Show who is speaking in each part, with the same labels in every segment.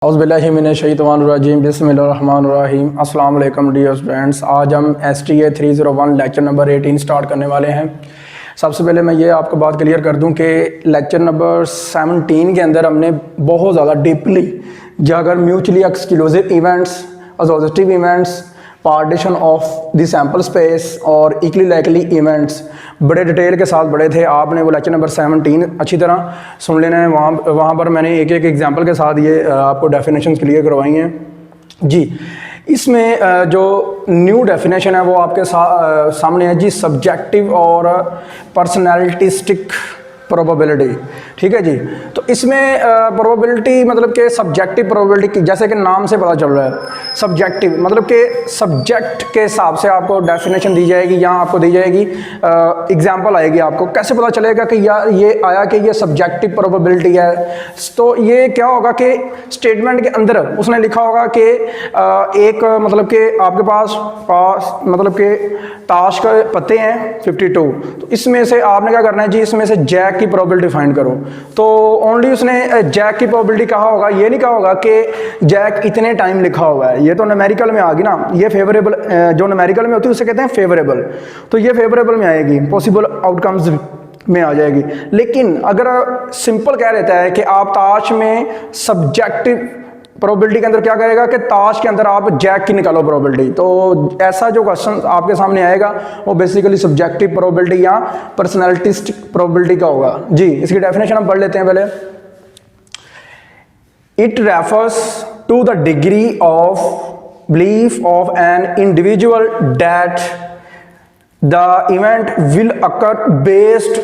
Speaker 1: औज़ुबिल्लाहिमिनश्शैतानिर्रजीम बिस्मिल्लाहिर्रहमानिर्रहीम। अस्सलाम वालेकुम डियर स्टूडेंट्स। आज हम STA 301 लेक्चर नंबर 18 स्टार्ट करने वाले हैं। सबसे पहले मैं ये आपको बात क्लियर कर दूं कि लेक्चर नंबर 17 के अंदर हमने बहुत ज़्यादा डीपली अगर mutually exclusive events, associative events, partition of the sample space और इक्वली लाइकली इवेंट्स बड़े डिटेल के साथ बड़े थे। आपने वो लेक्चर नंबर 17 अच्छी तरह सुन लेना है। वहाँ पर मैंने एक एक एग्जांपल के साथ ये आपको डेफिनेशंस क्लियर करवाई हैं जी। इसमें जो न्यू डेफिनेशन है वो आपके सामने है जी, सब्जेक्टिव और पर्सनैलिटिस्टिक प्रोबेबिलिटी। ठीक है जी। तो इसमें प्रोबेबिलिटी मतलब कि सब्जेक्टिव प्रोबेबिलिटी, जैसे कि नाम से पता चल रहा है सब्जेक्टिव मतलब कि सब्जेक्ट के हिसाब से आपको डेफिनेशन दी जाएगी, यहाँ आपको दी जाएगी एग्जांपल आएगी। आपको कैसे पता चलेगा कि यार ये आया कि ये सब्जेक्टिव प्रोबेबिलिटी है? तो ये क्या होगा कि स्टेटमेंट के अंदर उसने लिखा होगा कि एक मतलब कि आपके पास मतलब कि ताश के पत्ते हैं 52, तो इसमें से आपने क्या करना है जी, इसमें से जैक की प्रोबेबिलिटी फाइंड करो। तो ओनली उसने जैक की प्रोबेबिलिटी कहा होगा, ये नहीं कहा होगा कि जैक इतने टाइम लिखा हुआ है। ये तो न्यूमेरिकल में आ गई ना, ये फेवरेबल जो न्यूमेरिकल में होती है उसे कहते हैं फेवरेबल। तो ये फेवरेबल में आएगी, पॉसिबल आउटकम्स में आ जाएगी। लेकिन अगर सिंपल कह देता है कि आप ताश में सब्जेक्टिव प्रोबेबिलिटी के अंदर क्या करेगा कि ताश के अंदर आप जैक की निकालो प्रोबेबिलिटी, तो ऐसा जो क्वेश्चन आपके सामने आएगा वो बेसिकली सब्जेक्टिव प्रोबेबिलिटी या पर्सनैलिटिस्टिक प्रोबेबिलिटी का होगा जी। इसकी डेफिनेशन हम पढ़ लेते हैं पहले। It refers to the degree of belief of an individual that the event will occur based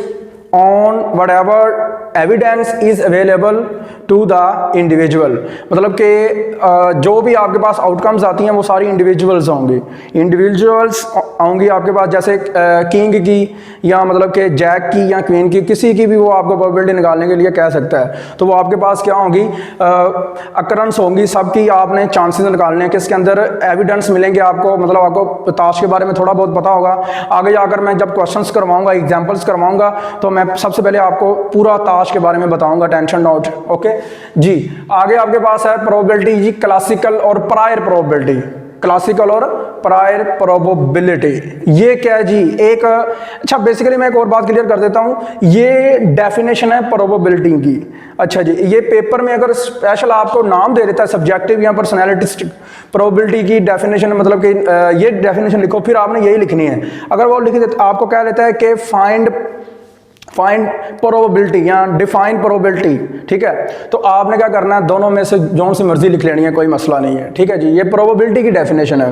Speaker 1: on whatever evidence is available to the individual. मतलब कि जो भी आपके पास आउटकम्स आती हैं वो सारी इंडिविजुअल्स होंगी, इंडिविजुअल्स होंगी आपके पास, जैसे किंग की या मतलब कि जैक की या क्वीन की, किसी की भी वो आपको प्रोबेबिलिटी निकालने के लिए कह सकता है। तो वो आपके पास क्या होंगी, अकरेंस होंगी, सबकी आपने चांसेस निकालने हैं, किसके अंदर एविडेंस मिलेंगे आपको। मतलब आपको ताश के बारे में थोड़ा बहुत पता होगा, आगे जाकर मैं जब क्वेश्चंस करवाऊंगा, एग्जांपल्स करवाऊंगा, तो मैं सबसे पहले आपको पूरा ताश के बारे में बताऊंगा, टेंशन नॉट। ओके जी। आगे आपके पास है प्रोबेबिलिटी जी, क्लासिकल और प्रायर प्रोबेबिलिटी। क्लासिकल और प्रायर प्रोबेबिलिटी ये क्या है जी, एक अच्छा बेसिकली मैं एक और बात क्लियर कर देता हूं, ये डेफिनेशन है प्रोबेबिलिटी की। अच्छा जी, ये पेपर में अगर स्पेशल आपको नाम दे देता है सब्जेक्टिव या पर्सनैलिटिस्टिक प्रोबेबिलिटी की डेफिनेशन, मतलब कि ये डेफिनेशन लिखो, फिर आपने यही लिखनी है। अगर वो लिख देता आपको क्या लेता है कि फाइंड प्रोबेबिलिटी या डिफाइन प्रोबेबिलिटी, ठीक है, तो आपने क्या करना है, दोनों में से जो सी मर्जी लिख लेनी है, कोई मसला नहीं है। ठीक है जी, ये प्रोबेबिलिटी की डेफिनेशन है।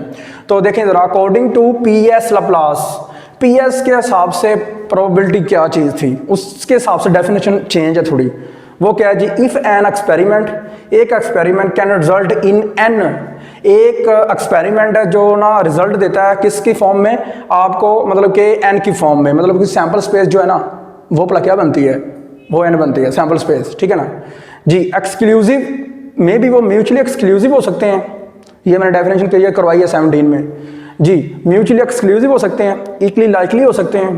Speaker 1: तो देखें जरा, according to PS Laplace, PS के हिसाब से प्रोबेबिलिटी क्या चीज़ थी, उसके हिसाब से डेफिनेशन चेंज है थोड़ी। वो क्या है जी, इफ़ एन एक्सपेरिमेंट, एक experiment can result in an, एक एक्सपेरिमेंट है जो ना रिजल्ट देता है किसकी फॉर्म में आपको, मतलब कि एन की फॉर्म में, मतलब कि सैंपल स्पेस जो है ना वो भला क्या बनती है, वो एन बनती है, सैंपल स्पेस। ठीक है ना जी। एक्सक्लूसिव में भी वो म्यूचुअली एक्सक्लूसिव हो सकते हैं, ये मैंने डेफिनेशन क्लियर करवाई है 17 में जी। म्यूचुअली एक्सक्लूसिव हो सकते हैं, इक्वली लाइकली हो सकते हैं,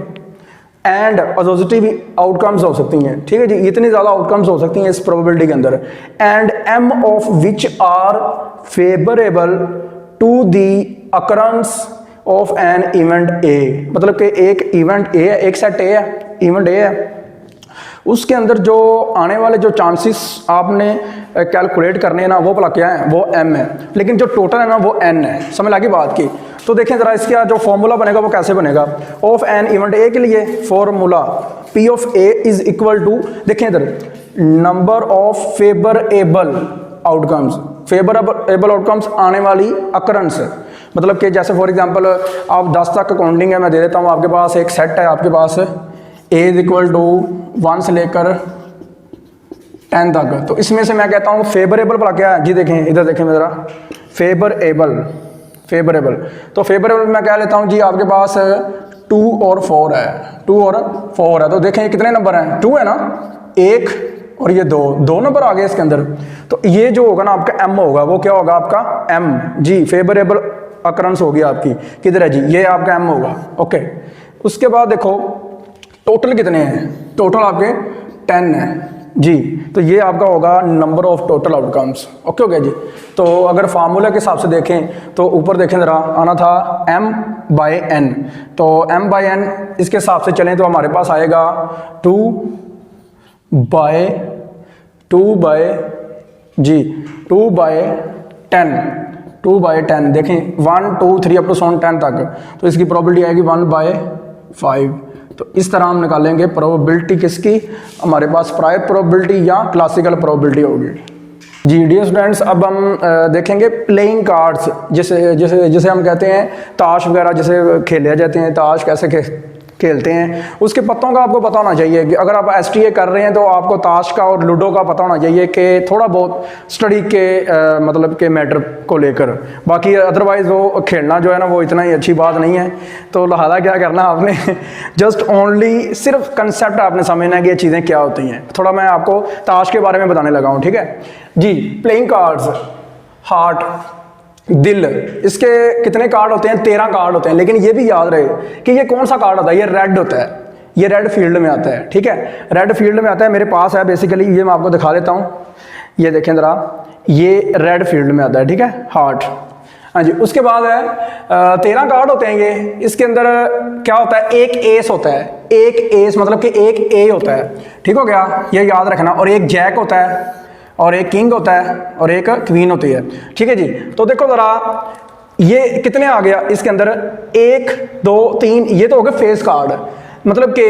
Speaker 1: एंड एसोसिएटिव आउटकम्स हो सकती हैं। ठीक है जी, इतनी ज़्यादा आउटकम्स हो सकती हैं इस प्रोबेबिलिटी के अंदर। And M of which are favourable to the occurrence of an event A, मतलब कि एक इवेंट ए है, एक सेट ए है, इवेंट ए है, उसके अंदर जो आने वाले जो चांसेस आपने कैलकुलेट करने हैं ना, वो भला क्या है, वो M है, लेकिन जो टोटल है ना वो N है। समझ लगी बात की? तो देखें जरा, इसका जो फॉर्मूला बनेगा वो कैसे बनेगा। ऑफ एन इवेंट ए के लिए formula P of A is equal to, देखें इधर, number of favourable outcomes, favourable outcomes आने वाली अकरेंस, मतलब कि जैसे फॉर एग्जांपल आप 10 तक काउंटिंग है, मैं दे देता हूँ आपके पास एक सेट है, आपके पास A इज इक्वल टू 1 से लेकर 10 तक, तो इसमें से मैं कहता हूँ फेवरेबल भला क्या है जी। देखें इधर, देखें मेरा फेवरेबल, तो फेवरेबल मैं कह लेता हूँ जी आपके पास 2 और 4 है, 2 और 4 है। तो देखें ये कितने नंबर हैं, 2 है ना, 1 और ये 2 नंबर आ गए इसके अंदर। तो ये जो होगा ना आपका M होगा, वो क्या होगा आपका M जी, फेवरेबल अकरेंस होगी आपकी, किधर है जी, ये आपका M होगा। ओके, उसके बाद देखो टोटल कितने हैं, टोटल आपके 10 है। जी, तो ये आपका होगा number of total outcomes. Okay हो गया जी। तो अगर फार्मूला के हिसाब से देखें तो ऊपर देखें ज़रा, आना था m/n, तो m/n इसके हिसाब से चलें तो हमारे पास आएगा 2/10 देखें 1 2 3 अप टू 10 तक, तो इसकी प्रोबेबिलिटी आएगी 1/5। तो इस तरह हम निकालेंगे प्रोबेबिलिटी किसकी, हमारे पास प्रायर प्रोबेबिलिटी या क्लासिकल प्रोबेबिलिटी होगी। जी डियर स्टूडेंट्स, अब हम देखेंगे प्लेइंग कार्ड्स, जिसे हम कहते हैं ताश वगैरह, जिसे खेले जाते हैं, ताश कैसे खेलते हैं, उसके पत्तों का आपको पता होना चाहिए। कि अगर आप एसटीए कर रहे हैं तो आपको ताश का और लूडो का पता होना चाहिए कि थोड़ा बहुत स्टडी के मतलब के मैटर को लेकर, बाकी अदरवाइज़ वो खेलना जो है ना वो इतना ही अच्छी बात नहीं है। तो लिहाजा क्या करना आपने जस्ट ओनली सिर्फ कंसेप्ट आपने समझना है कि ये चीज़ें क्या होती हैं। थोड़ा मैं आपको ताश के बारे में बताने लगा हूँ, ठीक है जी। प्लेइंग कार्ड्स, हार्ट, दिल, इसके कितने कार्ड होते हैं? 13 कार्ड होते हैं। लेकिन ये भी याद रहे कि ये कौन सा कार्ड होता है, ये रेड होता है, ये रेड फील्ड में आता है, ठीक है, रेड फील्ड में आता है। मेरे पास है बेसिकली, ये मैं आपको दिखा देता हूँ, ये देखें ज़रा, ये रेड फील्ड में आता है, ठीक है, हार्ट। हाँ जी, उसके बाद है 13 कार्ड होते हैं ये। इसके अंदर क्या होता है, एक एस होता है, एक एस मतलब कि एक ए होता है, ठीक हो गया, ये याद रखना। और एक जैक होता है, और एक किंग होता है, और एक क्वीन होती है, ठीक है जी। तो देखो ज़रा, ये कितने आ गया इसके अंदर, 1 2 3, ये तो हो गए फेस कार्ड, मतलब कि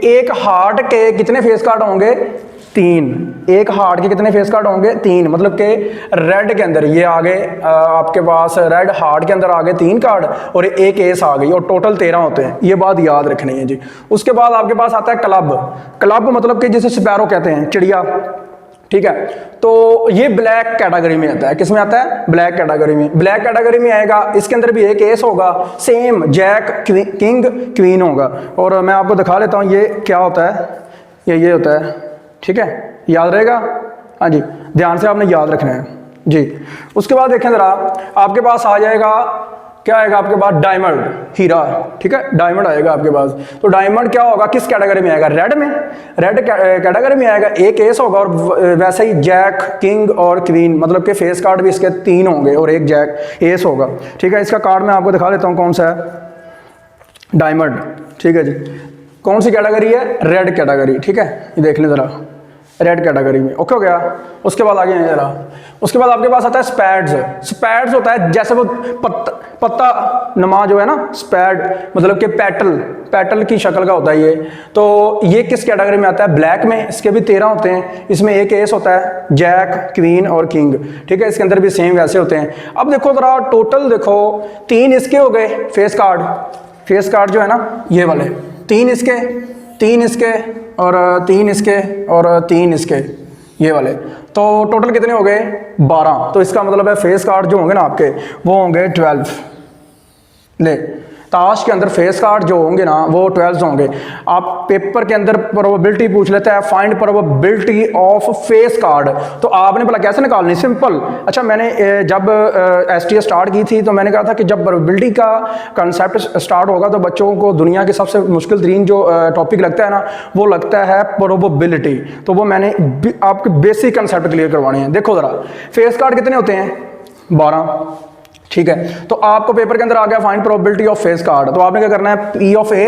Speaker 1: एक हार्ट के कितने फेस कार्ड होंगे? 3। एक हार्ट के कितने फेस कार्ड होंगे? 3, मतलब कि रेड के अंदर ये आ गए, आपके पास रेड हार्ट के अंदर आ गए 3 कार्ड, और एक एस आ गई, और टोटल 13 होते हैं। ये बात याद रखनी है जी। उसके बाद आपके पास आता है क्लब। क्लब मतलब कि जिसे स्पैरो कहते हैं, चिड़िया, ठीक है। तो ये ब्लैक कैटेगरी में आता है। किस में आता है? ब्लैक कैटेगरी में। ब्लैक कैटेगरी में आएगा, इसके अंदर भी एक एस होगा, सेम जैक किंग क्वीन होगा। और मैं आपको दिखा लेता हूँ ये क्या होता है, ये होता है, ठीक है, याद रहेगा। हाँ जी, ध्यान से आपने याद रखना है जी। उसके बाद देखें ज़रा, आपके पास आ जाएगा, क्या आएगा आपके पास? डायमंड, हीरा, ठीक है, डायमंड आएगा आपके पास। तो डायमंड क्या होगा, किस कैटेगरी में आएगा? रेड में, रेड कैटेगरी में आएगा, एक एस होगा, और वैसे ही जैक किंग और क्वीन, मतलब कि फेस कार्ड भी इसके 3 होंगे, और एक जैक एस होगा, ठीक है। इसका कार्ड मैं आपको दिखा देता हूँ कौन सा है, डायमंड, ठीक है जी। कौन सी कैटेगरी है? रेड कैटेगरी, ठीक है, ये देख लें ज़रा, रेड कैटेगरी में। ओके हो गया। उसके बाद आगे हैं जरा, उसके बाद आपके पास आता है स्पैड्स। स्पैड्स होता है जैसे वो पत्ता नमा जो है ना, स्पैड मतलब कि पेटल की शक्ल का होता है ये। तो ये किस कैटेगरी में आता है? ब्लैक में। इसके भी 13 होते हैं, इसमें एक एस होता है, जैक क्वीन और किंग, ठीक है। इसके अंदर भी सेम वैसे होते हैं। अब देखो जरा, टोटल देखो, 3 इसके हो गए फेस कार्ड जो है ना, ये वाले 3 इसके, 3 इसके, और 3 इसके, और 3 इसके, ये वाले। तो टोटल कितने हो गए? 12। तो इसका मतलब है फेस कार्ड जो होंगे ना आपके, वो होंगे 12। ले, ताश के अंदर फेस कार्ड जो होंगे ना वो 12 होंगे। आप पेपर के अंदर प्रोबेबिलिटी पूछ लेता है, find probability of face card, तो आपने भला कैसे निकालनी? सिंपल। अच्छा, मैंने जब एसटीए स्टार्ट की थी तो मैंने कहा था कि जब प्रोबेबिलिटी का कंसेप्ट स्टार्ट होगा तो बच्चों को दुनिया की सबसे मुश्किल तरीन जो टॉपिक लगता है ना, वो लगता है प्रोबेबिलिटी। तो वो मैंने आपके बेसिक कंसेप्ट क्लियर करवाने हैं। देखो ज़रा, फेस कार्ड कितने होते हैं? 12, ठीक है। तो आपको पेपर के अंदर आ गया find probability of face card, तो आपने क्या करना है? पी ऑफ ए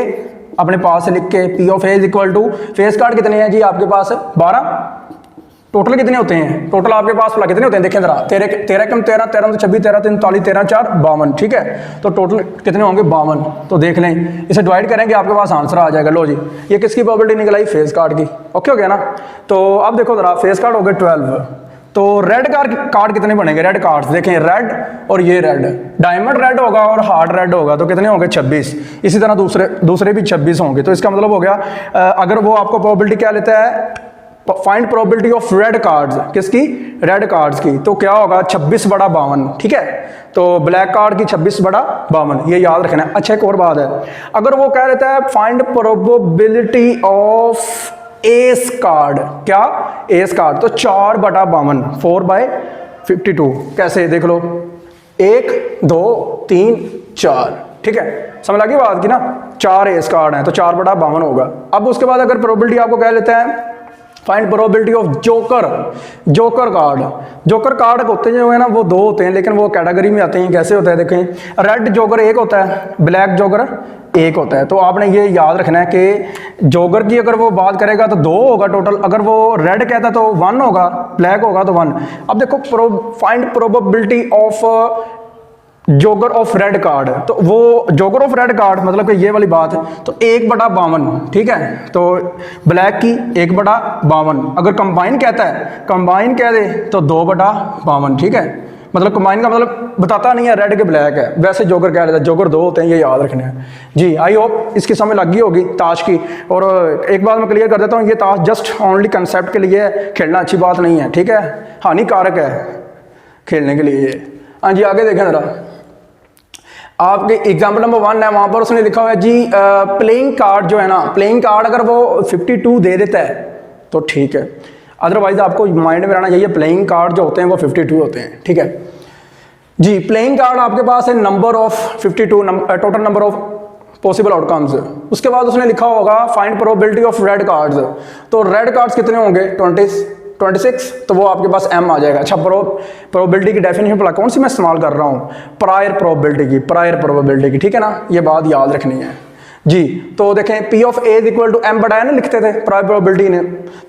Speaker 1: अपने पास से लिख के, P of A is equal to face card कितने हैं जी आपके पास? 12। टोटल कितने होते हैं? टोटल आपके पास कितने होते हैं देखें जरा, 13 कम 13, 13 तो 26, 13 43, 13 4 52, ठीक है। तो टोटल कितने होंगे? 52। तो देख लें, इसे डिवाइड करेंगे, आपके पास आंसर आ जाएगा। लो जी, ये किसकी प्रोबेबिलिटी निकल आई? फेस कार्ड की। ओके हो गया ना। तो अब देखो जरा, फेस कार्ड हो गए 12। तो रेड कार्ड कितने बनेंगे? रेड कार्ड्स देखें, रेड और ये रेड, डायमंड रेड होगा और हार्ट रेड होगा, तो कितने होंगे? 26। इसी तरह दूसरे भी 26 होंगे। तो इसका मतलब हो गया, अगर वो आपको प्रोबेबिलिटी क्या लेता है? Find probability of red cards, किसकी? रेड कार्ड्स की। तो क्या होगा? 26/52, ठीक है। तो ब्लैक कार्ड की 26/52, ये याद रखना है। अच्छा, एक और बात है, अगर वो कह लेता है find probability of S card, क्या? एस कार्ड, तो 4/52, 4/52। कैसे? देख लो, 1 2 3 4, ठीक है, समझ लगी बात की ना। 4 एस कार्ड हैं तो 4/52 होगा। अब उसके बाद अगर प्रोबेबिलिटी आपको कह लेता है find probability of joker. Joker card, joker card होते जो है ना वो दो होते हैं, लेकिन वो कैटेगरी में आते हैं। कैसे होता है देखें, रेड जोकर एक होता है, ब्लैक जोकर एक होता है। तो आपने ये याद रखना है कि जोकर की अगर वो बात करेगा तो दो होगा टोटल, अगर वो रेड कहता है तो वन होगा, ब्लैक होगा तो वन। अब देखो find probability of joker of red card, तो वो जोकर ऑफ रेड कार्ड मतलब कि ये वाली बात है, तो 1/52, ठीक है। तो ब्लैक की 1/52, अगर कंबाइन कहता है, कंबाइन कह दे तो 2/52, ठीक है। मतलब कंबाइन का मतलब बताता नहीं है रेड के ब्लैक है, वैसे जोकर कह लेता है। जोकर दो होते हैं, ये याद रखने हैं जी। आई होप इसकी समझ लग गई होगी ताश की। और एक बात मैं क्लियर कर देता हूँ, ये ताश जस्ट ओनली कंसेप्ट के लिए खेलना अच्छी बात नहीं है, ठीक है, हानिकारक है खेलने के लिए। हाँ जी, आगे देखें ज़रा। आपके एग्जाम्पल नंबर 1 है, वहाँ पर उसने लिखा हुआ है जी प्लेइंग कार्ड जो है ना, प्लेइंग कार्ड अगर वो 52 दे देता है तो ठीक है, अदरवाइज आपको माइंड में रहना चाहिए प्लेइंग कार्ड जो होते हैं वो 52 होते हैं, ठीक है जी। प्लेइंग कार्ड आपके पास है number of 52, total number of possible outcomes. उसके बाद उसने लिखा होगा find probability of red cards, तो रेड कार्ड्स कितने होंगे 26, तो वो आपके पास m आ जाएगा। अच्छा, प्रोबेबिलिटी की डेफिनेशन पढ़ा, कौन सी मैं इस्तेमाल कर रहा हूँ, प्रायर प्रोबेबिलिटी की, ठीक है ना, ये बात याद रखनी है जी। तो देखें P of A is equal to m/n लिखते थे प्रायर प्रोबेबिलिटी ने,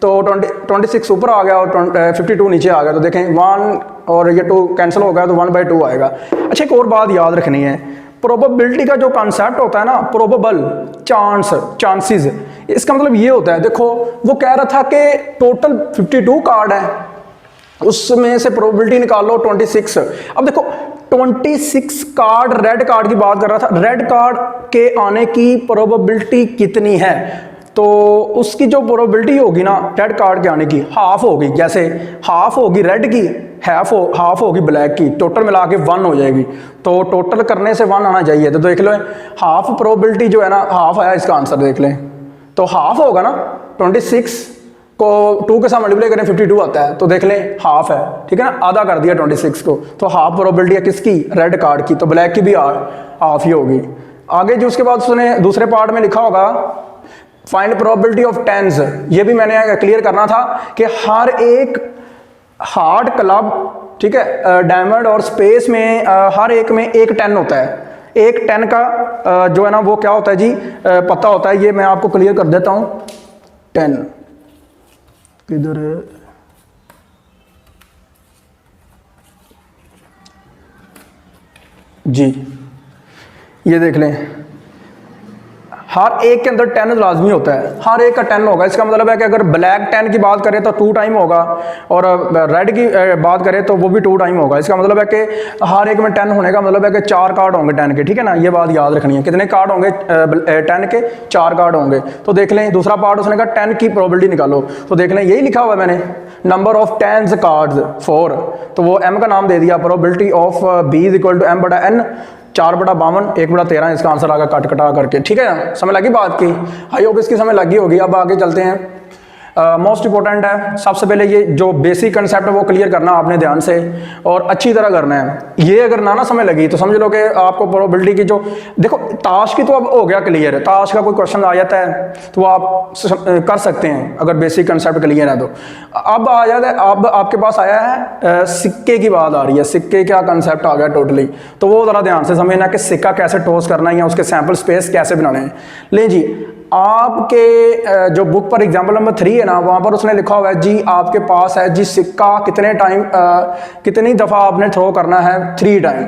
Speaker 1: तो 26 ऊपर आ गया और 52 नीचे आ गया, तो देखें 1 और ये 2 कैंसिल हो गया तो 1/2 आएगा। अच्छा, एक और बात याद रखनी है, प्रोबेबिलिटी का जो कॉन्सेप्ट होता है ना, प्रोबेबल, चांसेस, इसका मतलब ये होता है, देखो वो कह रहा था कि टोटल 52 कार्ड है, उसमें से प्रोबेबिलिटी निकालो 26। अब देखो 26 कार्ड, रेड कार्ड की बात कर रहा था, रेड कार्ड के आने की प्रोबेबिलिटी कितनी है, तो उसकी जो प्रोबेबिलिटी होगी ना रेड कार्ड के आने की, हाफ होगी। जैसे हाफ होगी रेड की, हाफ होगी ब्लैक की, टोटल मिला के 1 हो जाएगी। तो टोटल करने से 1 आना चाहिए, तो देख लो हाफ प्रोबेबिलिटी जो है ना, हाफ आया इसका आंसर, देख लें तो हाफ होगा ना, 26 को 2 के साथ मल्टीप्लाई करें 52 आता है, तो देख लें हाफ है, ठीक है ना, आधा कर दिया 26 को, तो हाफ प्रोबेबिलिटी है किसकी, रेड कार्ड की, तो ब्लैक की भी हाफ ही होगी। आगे जो उसके बाद उसने दूसरे पार्ट में लिखा होगा फाइंड प्रोबेबिलिटी ऑफ टेंस, ये भी मैंने क्लियर करना था कि हर एक हार्ड क्लब, ठीक है, डायमंड और स्पेस में हर एक में एक 10 होता है। एक 10 का जो है ना वो क्या होता है जी, पता होता है, ये मैं आपको क्लियर कर देता हूं। 10 किधर है जी, ये देख लें, हर एक के अंदर 10 लाजमी होता है, हर एक का 10 होगा। इसका मतलब है कि अगर ब्लैक 10 की बात करें तो 2 टाइम होगा, और रेड की बात करें तो वो भी 2 टाइम होगा। इसका मतलब है कि हर एक में 10 होने का मतलब है कि 4 कार्ड होंगे 10 के, ठीक है ना, ये बात याद रखनी है। कितने कार्ड होंगे 10 के, 4 कार्ड होंगे। तो देख लें दूसरा पार्ट उसने कहा 10 की प्रोबेबिलिटी निकालो, तो देख लें यही लिखा हुआ है मैंने, नंबर ऑफ 10 कार्ड्स 4, तो वो m का नाम दे दिया, probability of b is equal to m/n, 4/52, 1/13 इसका आंसर आगा कट कटा करके, ठीक है, समझ लगी बात की। आई होप इसकी समझ लगी होगी। अब आगे चलते हैं, मोस्ट इंपॉर्टेंट है, सबसे पहले ये जो बेसिक कंसेप्ट है वो क्लियर करना आपने ध्यान से और अच्छी तरह करना है। ये अगर ना समझ लगी तो समझ लो कि आपको प्रोबेबिलिटी की जो, देखो ताश की तो अब हो गया क्लियर है, ताश का कोई क्वेश्चन आ जाता है तो आप कर सकते हैं अगर बेसिक कंसेप्ट क्लियर है तो। अब आ जाता है, अब आपके पास आया है सिक्के की बात आ रही है, सिक्के क्या कंसेप्ट आ गया टोटली, तो वो ज़रा ध्यान से समझना कि सिक्का कैसे टॉस करना है या उसके सैंपल स्पेस कैसे बनाने हैं। ले जी, आपके जो बुक पर एग्जाम्पल नंबर 3 है ना, वहाँ पर उसने लिखा हुआ है जी, आपके पास है जी सिक्का कितने टाइम, कितनी दफ़ा आपने थ्रो करना है, 3 टाइम।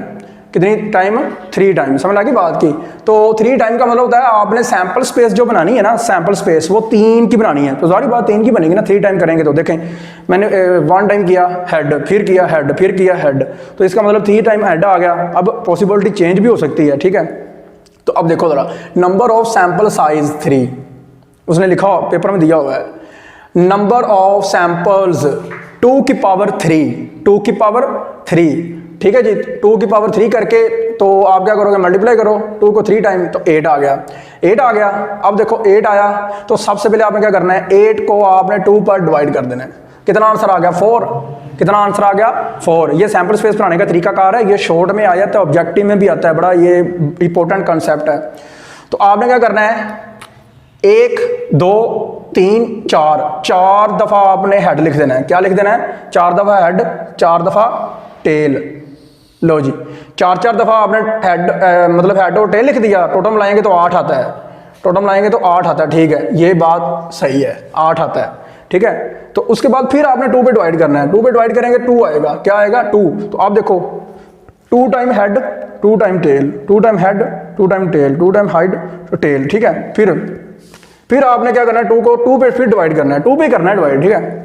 Speaker 1: कितनी टाइम, 3 टाइम। समझ लगी बात की। तो 3 टाइम का मतलब होता है आपने सैंपल स्पेस जो बनानी है ना, सैंपल स्पेस वो 3 की बनानी है, तो सारी बात 3 की बनेगी ना, 3 टाइम करेंगे। तो देखें मैंने 1 टाइम किया हेड, फिर किया हेड, फिर किया हेड, तो इसका मतलब 3 टाइम हेड आ गया। अब पॉसिबिलिटी चेंज भी हो सकती है, ठीक है। तो अब देखो जरा, नंबर ऑफ सैंपल साइज 3 उसने लिखा पेपर में दिया हुआ है, नंबर ऑफ सैंपल्स 2 की पावर 3, 2 की पावर 3, ठीक है जी। 2 की पावर 3 करके तो आप क्या करोगे, मल्टीप्लाई करो 2 को 3 टाइम, तो 8 आ गया, 8 आ गया। अब देखो 8 आया तो सबसे पहले आपने क्या करना है, 8 को आपने 2 पर डिवाइड कर देना है। कितना आंसर आ गया, 4। कितना आंसर आ गया, 4। ये सैंपल स्पेस बनाने का तरीकाकार है, ये शॉर्ट में आ जाता है, ऑब्जेक्टिव में भी आता है, बड़ा ये इंपॉर्टेंट कंसेप्ट है। तो आपने क्या करना है, 1, 2, 3 4, 4 दफ़ा आपने हेड लिख देना है। क्या लिख देना है? 4 दफ़ा हेड, 4 दफ़ा टेल। लो जी, 4 दफ़ा आपने हेड मतलब हेड और टेल लिख दिया। टोटल मिलाएंगे तो 8 आता है, टोटल मिलाएंगे तो 8 आता है। ठीक है, ये बात सही है, 8 आता है। ठीक है, तो उसके बाद फिर आपने 2 पे डिवाइड करना है। 2 पे डिवाइड करेंगे 2 आएगा। क्या आएगा? 2। तो आप देखो 2 time head, 2 time tail, 2 time head, 2 time tail, 2 time head तो टेल। ठीक है, फिर आपने क्या करना है? 2 को 2 पे फिर डिवाइड करना है। 2 पे करना है डिवाइड। ठीक है,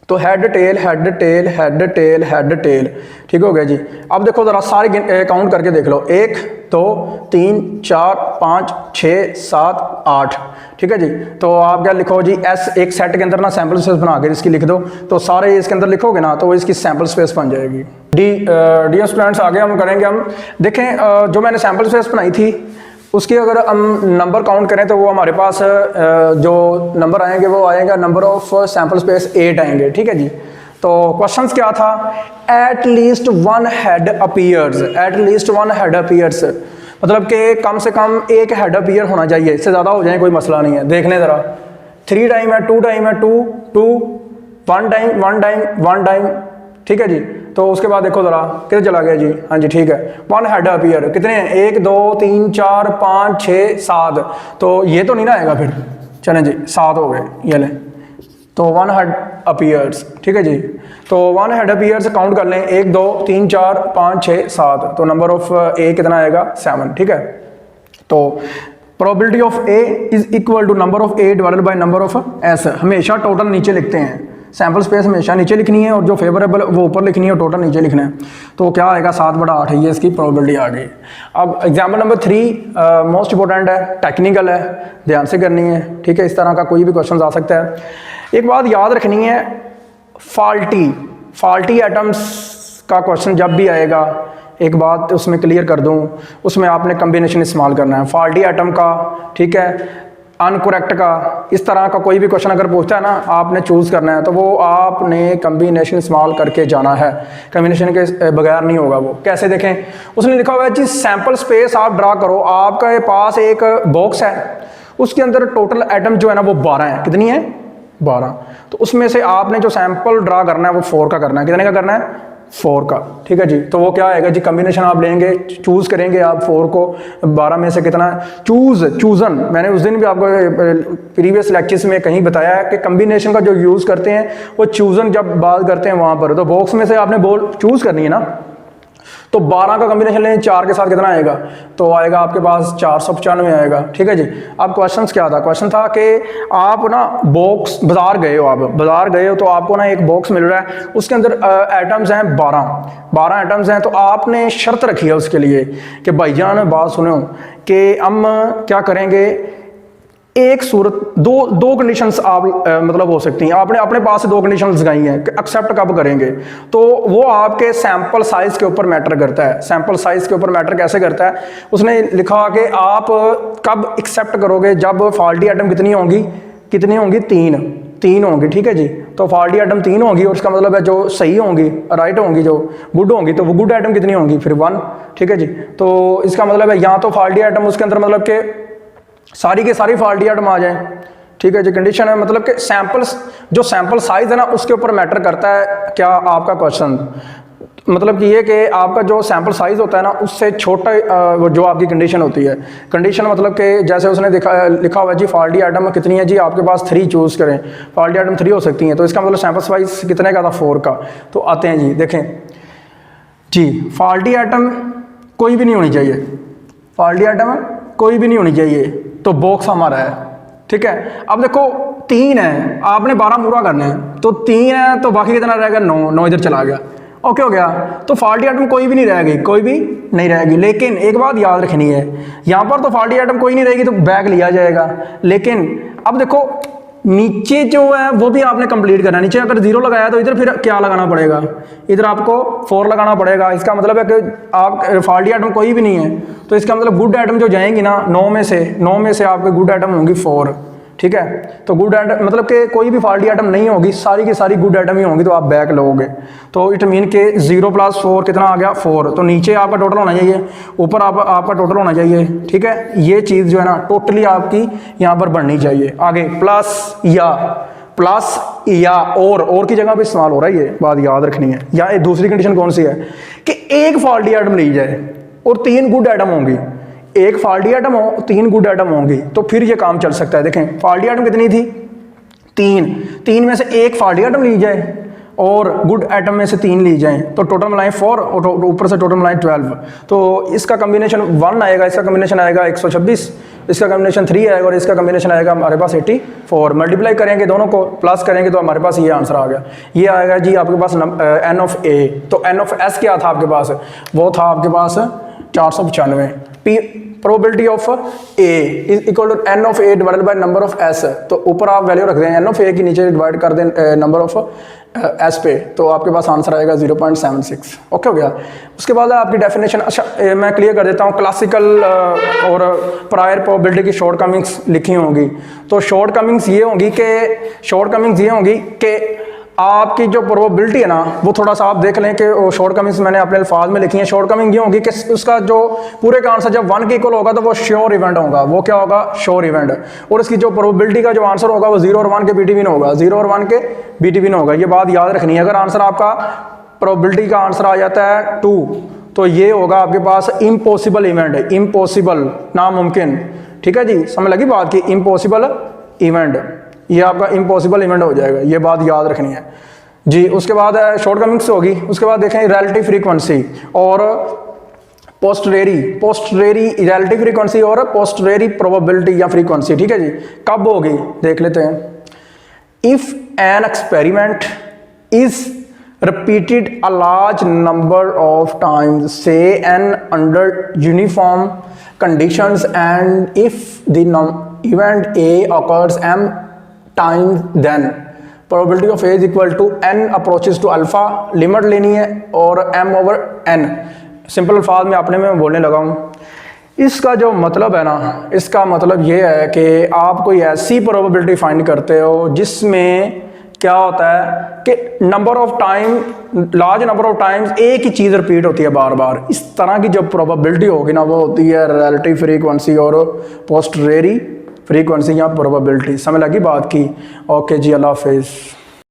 Speaker 1: तो head tail head tail head tail head tail. ठीक हो गया जी। अब देखो ज़रा सारे काउंट करके देख लो। 1 2 3 4 5 6 7 8। ठीक है जी। तो आप क्या लिखो जी? एस एक सेट के अंदर ना सैम्पल स्पेस बना के इसकी लिख दो। तो सारे इसके अंदर लिखोगे ना तो इसकी सैम्पल स्पेस बन जाएगी। डी स्टूडेंट्स आगे हम करेंगे। हम देखें जो मैंने सैम्पल स्पेस बनाई थी उसके अगर हम नंबर काउंट करें तो वो हमारे पास जो नंबर आएंगे वो आएगा नंबर ऑफ सैम्पल स्पेस 8 आएंगे। ठीक है जी। तो क्वेश्चंस क्या था? At least one head appears. At least one head appears मतलब कि कम से कम एक हेड अपीयर होना चाहिए। इससे ज़्यादा हो जाए कोई मसला नहीं है। देख लें ज़रा, 3 टाइम है, 2 टाइम है, 2 2 1 टाइम 1 टाइम 1 टाइम। ठीक है जी। तो उसके बाद देखो ज़रा किधर चला गया जी? हाँ जी ठीक है, 1 हेड अपीयर कितने हैं? 1 2 3 4 5 6 7। तो ये तो नहीं ना आएगा फिर। चलें जी, 7 हो गए ये लें। तो 1 हेड अपीयर्स। ठीक है जी। तो 1 हेड अपीयर्स काउंट कर लें। 1 2 3 4 5 6 7। तो नंबर ऑफ ए कितना आएगा? 7। ठीक है। तो probability of A is equal to number of A divided by number of S. हमेशा टोटल नीचे लिखते हैं। सैम्पल स्पेस हमेशा नीचे लिखनी है और जो फेवरेबल वो ऊपर लिखनी है और टोटल नीचे लिखना है। तो क्या आएगा? 7/8 है, ये इसकी प्रोबेबिलिटी आ गई। अब एग्जाम्पल नंबर 3 मोस्ट इंपॉर्टेंट है, टेक्निकल है, ध्यान से करनी है। ठीक है, इस तरह का कोई भी क्वेश्चन आ सकता है। एक बात याद रखनी है, फॉल्टी एटम्स का क्वेश्चन जब भी आएगा, एक बात उसमें क्लियर कर दूं, उसमें आपने कम्बिनेशन इस्तेमाल करना है फॉल्टी एटम का। ठीक है, अनकरेक्ट का, इस तरह का कोई भी क्वेश्चन अगर पूछता है ना, आपने चूज़ करना है तो वो आपने कम्बिनेशन इस्तेमाल करके जाना है। कम्बिनेशन के बगैर नहीं होगा वो। कैसे देखें, उसने लिखा हुआ है जी सैम्पल स्पेस आप ड्रा करो। आपके पास एक बॉक्स है, उसके अंदर टोटल एटम जो है ना वो 12 है। कितनी है? 12। तो उसमें से आपने जो सैम्पल ड्रा करना है वो 4 का करना है। कितने का करना है? 4 का। ठीक है जी। तो वो क्या आएगा जी? कम्बिनेशन आप लेंगे, चूज़ करेंगे आप 4 को। 12 में से कितना चूज़न, मैंने उस दिन भी आपको प्रीवियस लेक्चर्स में कहीं बताया है कि कम्बिनेशन का जो यूज़ करते हैं वो चूज़न जब बात करते हैं वहाँ पर। तो बॉक्स में से आपने बॉल चूज़ करनी है ना। तो 12 का कम्बिनेशन लें, 4 के साथ कितना आएगा? तो आएगा आपके पास 495 आएगा। ठीक है जी। अब क्वेश्चन क्या था? क्वेश्चन था कि आप ना बॉक्स बाजार गए हो, आप बाजार गए हो तो आपको ना एक बॉक्स मिल रहा है, उसके अंदर एटम्स हैं 12 एटम्स हैं। तो आपने शर्त रखी है उसके लिए कि भाईजान बात सुनो कि हम क्या करेंगे, एक सूरत दो कंडीशंस आप मतलब हो सकती हैं। आपने अपने पास से 2 कंडीशंस लगाई हैं कि एक्सेप्ट कब करेंगे। तो वो आपके सैंपल साइज़ के ऊपर मैटर करता है। सैंपल साइज़ के ऊपर मैटर कैसे करता है? उसने लिखा कि आप कब एक्सेप्ट करोगे, जब फॉल्टी आइटम कितनी होंगी? 3 होंगी। ठीक है जी। तो फॉल्टी आइटम 3 होंगी और उसका मतलब है जो सही होंगी, राइट होंगी, जो गुड होंगी, तो वो गुड आइटम कितनी होंगी? फिर 1। ठीक है जी। तो इसका मतलब है या तो फॉल्टी आइटम उसके अंदर मतलब कि सारी के सारी फॉल्टी आइटम आ जाएं। ठीक है जी। कंडीशन है मतलब कि सैंपल्स जो सैंपल साइज है ना उसके ऊपर मैटर करता है क्या आपका क्वेश्चन। मतलब कि ये कि आपका जो सैंपल साइज होता है ना उससे छोटा वो जो आपकी कंडीशन होती है। कंडीशन मतलब कि जैसे उसने लिखा हुआ है जी फॉल्टी आइटम कितनी है जी, आपके पास 3 चूज़ करें। फॉल्टी आइटम 3 हो सकती हैं। तो इसका मतलब सैंपल साइज कितने का था? 4 का। तो आते हैं जी, देखें जी, फॉल्टी आइटम कोई भी नहीं होनी चाहिए। फॉल्टी आइटम कोई भी नहीं होनी चाहिए। तो बॉक्स हमारा है। ठीक है। अब देखो 3 है, आपने 12 पूरा करना है। तो 3 है तो बाकी कितना रहेगा? 9 इधर चला गया। ओके हो गया। तो फॉल्टी आइटम कोई भी नहीं रहेगी, कोई भी नहीं रहेगी। लेकिन एक बात याद रखनी है, यहाँ पर तो फॉल्टी आइटम कोई नहीं रहेगी तो बैग लिया जाएगा। लेकिन अब देखो नीचे जो है वो भी आपने कंप्लीट करना है। नीचे अगर 0 लगाया तो इधर फिर क्या लगाना पड़ेगा? इधर आपको 4 लगाना पड़ेगा। इसका मतलब है कि आप फॉल्टी आइटम कोई भी नहीं है तो इसका मतलब गुड आइटम जो जाएंगी ना 9 में से आपके गुड आइटम होंगी 4। ठीक है। तो गुड एटम मतलब कि कोई भी फॉल्टी एटम नहीं होगी, सारी की सारी गुड एटम ही होंगी, तो आप बैक लोगे। तो इट मीन के 0 + 4 कितना आ गया 4। तो नीचे आपका टोटल होना चाहिए, ऊपर आपका टोटल होना चाहिए, ठीक है। ये चीज़ जो है ना टोटली आपकी यहाँ पर बढ़नी चाहिए। आगे प्लस या और की जगह पे इस्तेमाल हो रहा है, ये बात याद रखनी है। या दूसरी कंडीशन कौन सी है कि एक फॉल्टी एटम ली जाए और 3 गुड एटम होंगी, एक फॉल्टी एटम हो 3 गुड एटम होंगी, तो फिर ये काम चल सकता है। देखें फॉल्टी एटम कितनी थी 3 में से एक फॉल्टी एटम ली जाए और गुड एटम में से 3 ली जाएं, तो टोटल मिलाएं 4 और ऊपर से टोटल मिलाएं 12। तो इसका कम्बिनेशन 1 आएगा, इसका कम्बिनेशन आएगा 126, इसका कम्बिनेशन 3 आएगा और इसका कम्बिनेशन आएगा हमारे पास 84। मल्टीप्लाई करेंगे दोनों को, प्लस करेंगे तो हमारे पास ये आंसर आ गया। ये आएगा जी आपके पास n ऑफ a। तो n ऑफ s क्या था आपके पास, वो था आपके पास 495। Probability of a is equal to n of a divided by number of s। तो ऊपर आप वैल्यू रख दें n ऑफ a की, नीचे डिवाइड कर दें नंबर ऑफ s पे, तो आपके पास आंसर आएगा 0.76। ओके हो गया। उसके बाद है आपकी डेफिनेशन। अच्छा मैं क्लियर कर देता हूँ, क्लासिकल और प्रायर प्रोबेबिलिटी की शॉर्ट कमिंग्स लिखी होंगी। तो शॉर्ट कमिंग्स ये होंगी कि आपकी जो प्रोबेबिलिटी है ना वो थोड़ा सा आप देख लें कि शॉर्ट कमिंग्स मैंने अपने अल्फाज में लिखी हैं। शॉर्ट कमिंग ये होगी कि उसका जो पूरे का आंसर जब 1 के इक्वल होगा तो वो श्योर इवेंट होगा। वो क्या होगा, श्योर इवेंट। और इसकी जो प्रोबेबिलिटी का जो आंसर होगा वो 0 और 1 के बीटवीन होगा, 0 और 1 के बीटवीन होगा। ये बात याद रखनी है। अगर आंसर आपका प्रोबेबिलिटी का आंसर आ जाता है 2, तो ये होगा आपके पास इम्पॉसिबल इवेंट है, इम्पॉसिबल नामुमकिन। ठीक है जी, समझ लगी बात की, इम्पॉसिबल इवेंट, ये आपका इम्पॉसिबल इवेंट हो जाएगा, ये बात याद रखनी है जी। उसके बाद शॉर्ट कमिंग्स होगी। उसके बाद देखें रिलेटिव फ्रीक्वेंसी और पोस्टरेरी रिलेटिव फ्रीक्वेंसी और पोस्टरेरी प्रोबेबिलिटी या फ्रीक्वेंसी। ठीक है जी, कब होगी देख लेते हैं। If an experiment is repeated a large number of times, say n, under uniform conditions, and if the event A occurs m times, then probability of A is equal to n approaches to alpha। Limit लेनी है और m over n। Simple अल्फाज में अपने में बोलने लगा हूँ। इसका जो मतलब है ना, इसका मतलब ये है कि आप कोई ऐसी प्रोबेबिलिटी फाइंड करते हो जिसमें क्या होता है कि number of time, large number of times एक ही चीज़ रिपीट होती है बार बार। इस तरह की जो प्रोबेबिलिटी होगी ना वो होती है रिलेटिव फ्रीक्वेंसी और पोस्टरेरी फ्रीक्वेंसी या प्रोबेबिलिटी। समझ लगी बात की। ओके जी, अल्लाह हाफिज़।